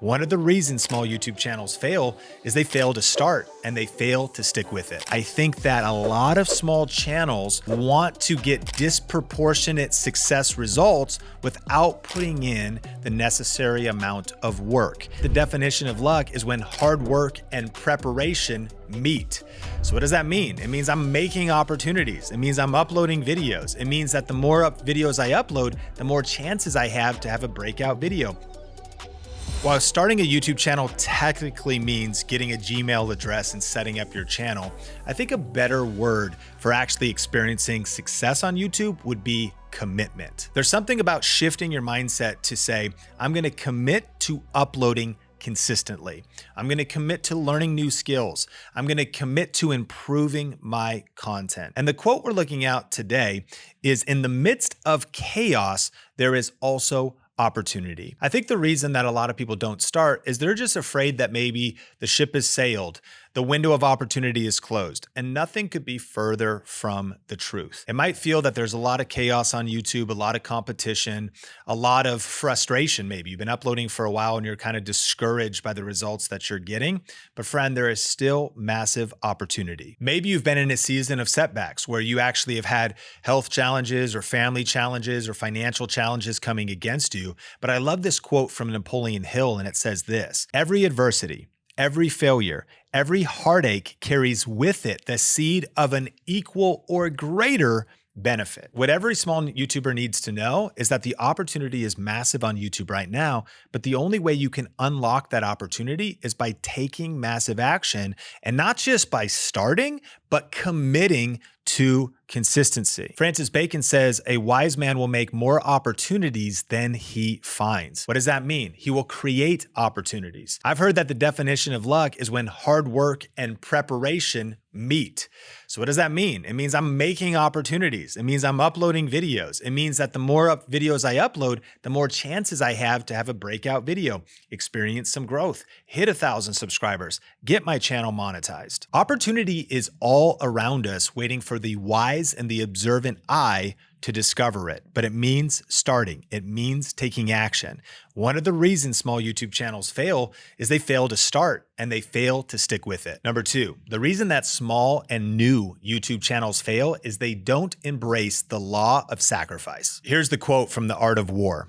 One of the reasons small YouTube channels fail is they fail to start and they fail to stick with it. I think that a lot of small channels want to get disproportionate success results without putting in the necessary amount of work. The definition of luck is when hard work and preparation meet. So what does that mean? It means I'm making opportunities. It means I'm uploading videos. It means that the more videos I upload, the more chances I have to have a breakout video. While starting a YouTube channel technically means getting a Gmail address and setting up your channel, I think a better word for actually experiencing success on YouTube would be commitment. There's something about shifting your mindset to say, I'm going to commit to uploading consistently. I'm going to commit to learning new skills. I'm going to commit to improving my content. And the quote we're looking at today is, in the midst of chaos, there is also opportunity. I think the reason that a lot of people don't start is they're just afraid that maybe the ship has sailed, the window of opportunity is closed, and nothing could be further from the truth. It might feel that there's a lot of chaos on YouTube, a lot of competition, a lot of frustration. Maybe you've been uploading for a while and you're kind of discouraged by the results that you're getting. But friend, there is still massive opportunity. Maybe you've been in a season of setbacks where you actually have had health challenges or family challenges or financial challenges coming against you. But I love this quote from Napoleon Hill, and it says this: every adversity, every failure, every heartache carries with it the seed of an equal or greater benefit. What every small YouTuber needs to know is that the opportunity is massive on YouTube right now, but the only way you can unlock that opportunity is by taking massive action, and not just by starting, but committing to consistency. Francis Bacon says, a wise man will make more opportunities than he finds. What does that mean? He will create opportunities. I've heard that the definition of luck is when hard work and preparation meet. So what does that mean? It means I'm making opportunities. It means I'm uploading videos. It means that the more videos I upload, the more chances I have to have a breakout video, experience some growth, hit 1,000 subscribers, get my channel monetized. Opportunity is all around us, waiting for the wise and the observant eye to discover it. But it means starting. It means taking action. One of the reasons small YouTube channels fail is they fail to start and they fail to stick with it. Number two, the reason that small and new YouTube channels fail is they don't embrace the law of sacrifice. Here's the quote from The Art of War: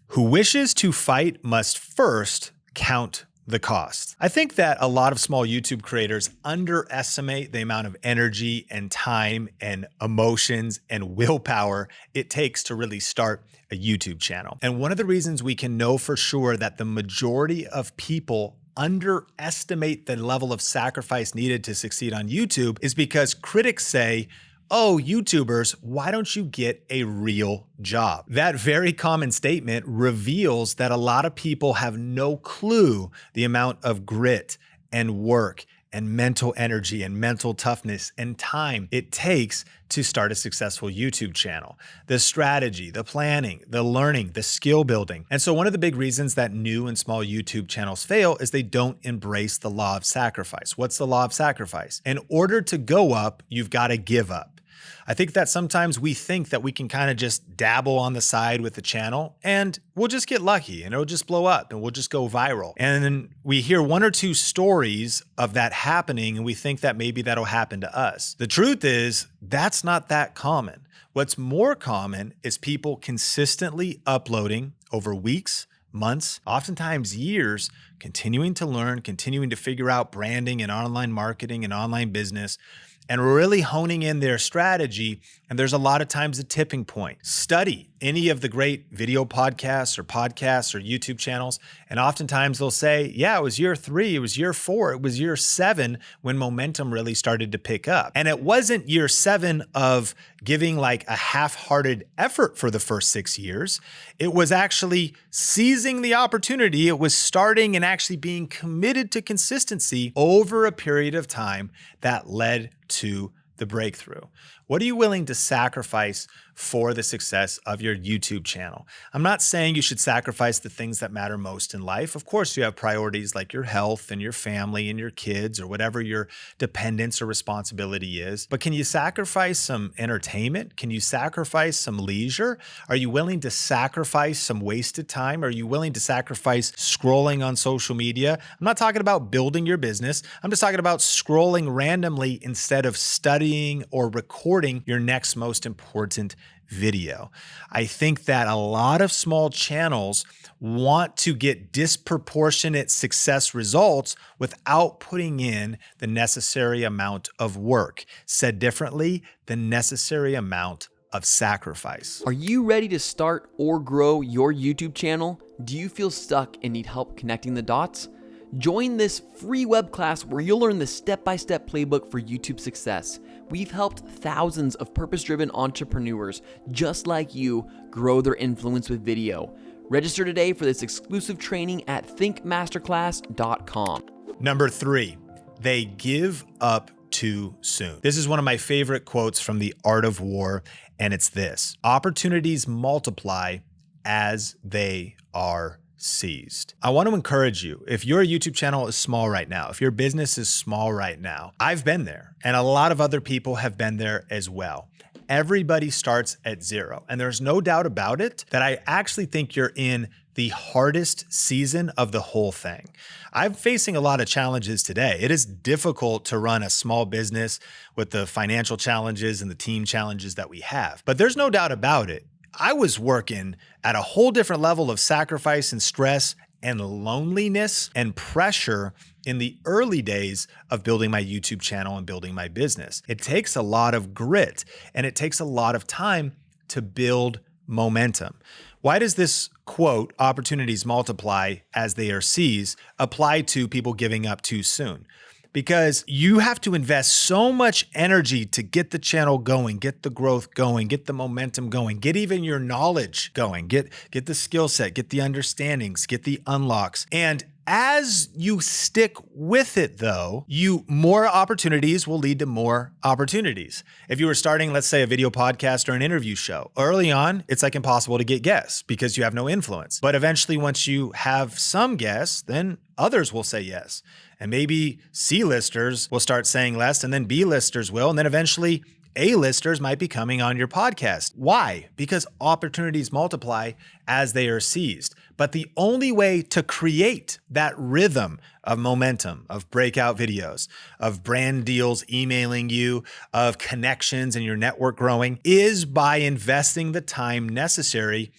who wishes to fight must first count the cost. I think that a lot of small YouTube creators underestimate the amount of energy and time and emotions and willpower it takes to really start a YouTube channel. And one of the reasons we can know for sure that the majority of people underestimate the level of sacrifice needed to succeed on YouTube is because critics say, oh, YouTubers, why don't you get a real job? That very common statement reveals that a lot of people have no clue the amount of grit and work and mental energy and mental toughness and time it takes to start a successful YouTube channel. The strategy, the planning, the learning, the skill building. And so one of the big reasons that new and small YouTube channels fail is they don't embrace the law of sacrifice. What's the law of sacrifice? In order to go up, you've got to give up. I think that sometimes we think that we can kind of just dabble on the side with the channel and we'll just get lucky and it'll just blow up and we'll just go viral. And then we hear one or two stories of that happening and we think that maybe that'll happen to us. The truth is that's not that common. What's more common is people consistently uploading over weeks, months, oftentimes years, continuing to learn, continuing to figure out branding and online marketing and online business, and really honing in their strategy. And there's a lot of times a tipping point. Study any of the great video podcasts or YouTube channels. And oftentimes they'll say, yeah, it was year 3, it was year 4, it was year 7 when momentum really started to pick up. And it wasn't year 7 of giving like a half-hearted effort for the first 6 years. It was actually seizing the opportunity. It was starting and actually being committed to consistency over a period of time that led to the breakthrough. What are you willing to sacrifice for the success of your YouTube channel? I'm not saying you should sacrifice the things that matter most in life. Of course, you have priorities like your health and your family and your kids or whatever your dependence or responsibility is. But can you sacrifice some entertainment? Can you sacrifice some leisure? Are you willing to sacrifice some wasted time? Are you willing to sacrifice scrolling on social media? I'm not talking about building your business. I'm just talking about scrolling randomly instead of studying or recording your next most important video. I think that a lot of small channels want to get disproportionate success results without putting in the necessary amount of work. Said differently, the necessary amount of sacrifice. Are you ready to start or grow your YouTube channel? Do you feel stuck and need help connecting the dots? Join this free web class where you'll learn the step-by-step playbook for YouTube success. We've helped thousands of purpose-driven entrepreneurs just like you grow their influence with video. Register today for this exclusive training at thinkmasterclass.com. Number 3, they give up too soon. This is one of my favorite quotes from The Art of War, and it's this: opportunities multiply as they are seized. I want to encourage you, if your YouTube channel is small right now, if your business is small right now, I've been there and a lot of other people have been there as well. Everybody starts at zero. And there's no doubt about it that I actually think you're in the hardest season of the whole thing. I'm facing a lot of challenges today. It is difficult to run a small business with the financial challenges and the team challenges that we have. But there's no doubt about it. I was working at a whole different level of sacrifice and stress and loneliness and pressure in the early days of building my YouTube channel and building my business. It takes a lot of grit and it takes a lot of time to build momentum. Why does this quote, opportunities multiply as they are seized, apply to people giving up too soon? Because you have to invest so much energy to get the channel going, get the growth going, get the momentum going, get even your knowledge going, get the skill set, get the understandings, get the unlocks. And as you stick with it though, more opportunities will lead to more opportunities. If you were starting, let's say, a video podcast or an interview show, early on, it's like impossible to get guests because you have no influence. But eventually, once you have some guests, then others will say yes. And maybe C-listers will start saying less, and then B-listers will, and then eventually A-listers might be coming on your podcast. Why? Because opportunities multiply as they are seized. But the only way to create that rhythm of momentum, of breakout videos, of brand deals emailing you, of connections and your network growing, is by investing the time necessary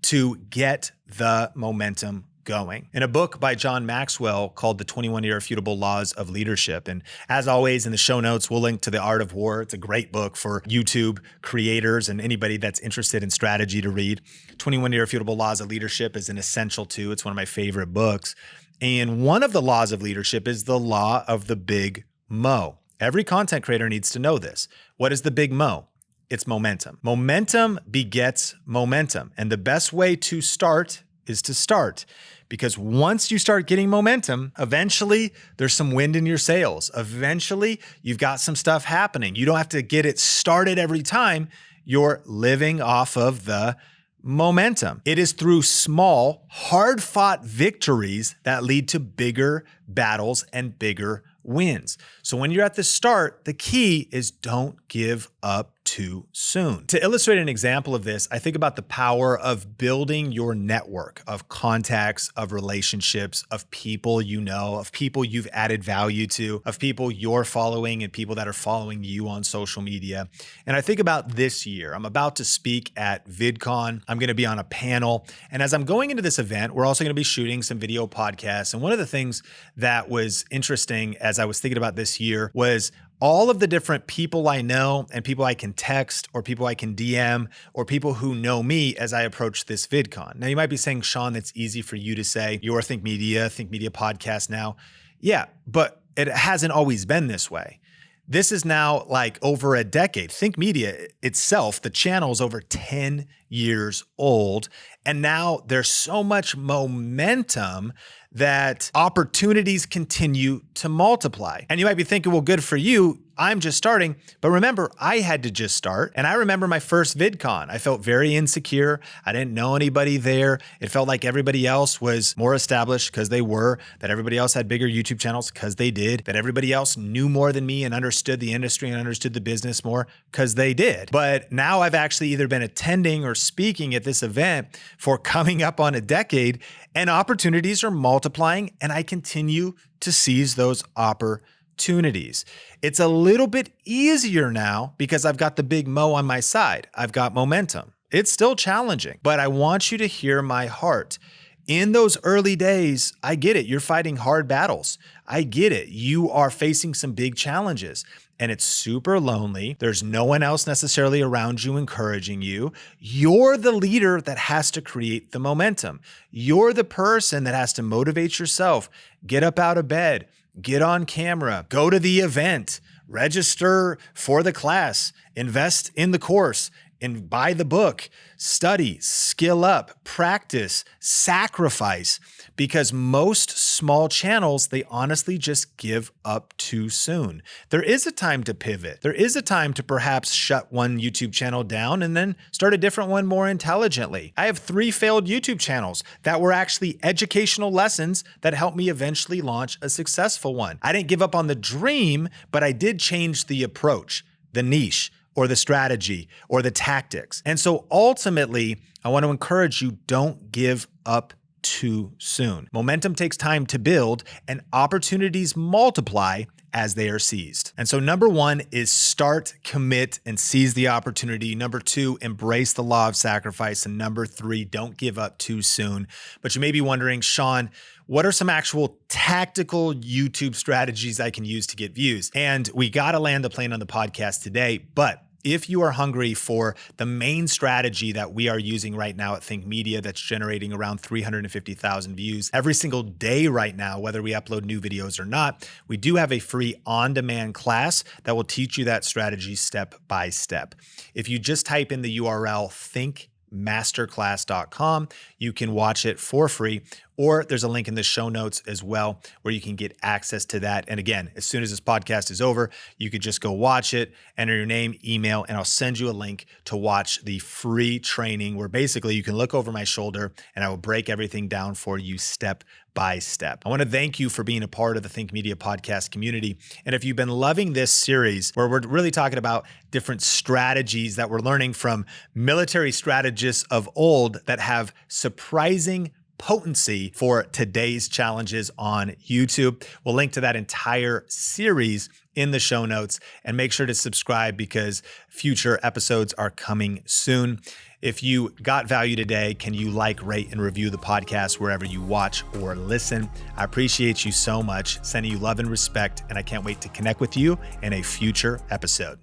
to get the momentum going. In a book by John Maxwell called The 21 Irrefutable Laws of Leadership. And as always, in the show notes, we'll link to The Art of War. It's a great book for YouTube creators and anybody that's interested in strategy to read. 21 Irrefutable Laws of Leadership is an essential too. It's one of my favorite books. And one of the laws of leadership is the law of the big mo. Every content creator needs to know this. What is the big mo? It's momentum. Momentum begets momentum. And the best way to start is to start. Because once you start getting momentum, eventually there's some wind in your sails. Eventually you've got some stuff happening. You don't have to get it started every time. You're living off of the momentum. It is through small, hard-fought victories that lead to bigger battles and bigger wins. So when you're at the start, the key is don't give up too soon. To illustrate an example of this, I think about the power of building your network of contacts, of relationships, of people you know, of people you've added value to, of people you're following and people that are following you on social media. And I think about this year. I'm about to speak at VidCon. I'm going to be on a panel. And as I'm going into this event, we're also going to be shooting some video podcasts. And one of the things that was interesting as I was thinking about this year was all of the different people I know and people I can text or people I can DM or people who know me as I approach this VidCon. Now you might be saying, Sean, that's easy for you to say. You're Think Media podcast now. Yeah, but it hasn't always been this way. This is now like over a decade. Think Media itself, the channel is over 10 years old. And now there's so much momentum that opportunities continue to multiply. And you might be thinking, well, good for you. I'm just starting. But remember, I had to just start. And I remember my first VidCon. I felt very insecure. I didn't know anybody there. It felt like everybody else was more established because they were, that everybody else had bigger YouTube channels because they did, that everybody else knew more than me and understood the industry and understood the business more because they did. But now I've actually either been attending or speaking at this event for coming up on a decade, and opportunities are multiplying, and I continue to seize those opportunities. It's a little bit easier now because I've got the big mo on my side. I've got momentum. It's still challenging, but I want you to hear my heart. In those early days, I get it. You're fighting hard battles. I get it. You are facing some big challenges and it's super lonely. There's no one else necessarily around you encouraging you. You're the leader that has to create the momentum. You're the person that has to motivate yourself. Get up out of bed, get on camera, go to the event, register for the class, invest in the course, and buy the book, study, skill up, practice, sacrifice, because most small channels, they honestly just give up too soon. There is a time to pivot. There is a time to perhaps shut one YouTube channel down and then start a different one more intelligently. I have 3 failed YouTube channels that were actually educational lessons that helped me eventually launch a successful one. I didn't give up on the dream, but I did change the approach, the niche, or the strategy, or the tactics. And so ultimately, I want to encourage you, don't give up too soon. Momentum takes time to build, and opportunities multiply as they are seized. And so number 1 is start, commit, and seize the opportunity. Number 2, embrace the law of sacrifice. And number 3, don't give up too soon. But you may be wondering, Sean, what are some actual tactical YouTube strategies I can use to get views? And we got to land the plane on the podcast today, but if you are hungry for the main strategy that we are using right now at Think Media that's generating around 350,000 views every single day right now, whether we upload new videos or not, we do have a free on-demand class that will teach you that strategy step by step. If you just type in the URL thinkmasterclass.com, you can watch it for free, or there's a link in the show notes as well where you can get access to that. And again, as soon as this podcast is over, you could just go watch it, enter your name, email, and I'll send you a link to watch the free training where basically you can look over my shoulder and I will break everything down for you step by step. I want to thank you for being a part of the Think Media podcast community. And if you've been loving this series where we're really talking about different strategies that we're learning from military strategists of old that have surprising potency for today's challenges on YouTube. We'll link to that entire series in the show notes, and make sure to subscribe because future episodes are coming soon. If you got value today, can you like, rate, and review the podcast wherever you watch or listen? I appreciate you so much, sending you love and respect, and I can't wait to connect with you in a future episode.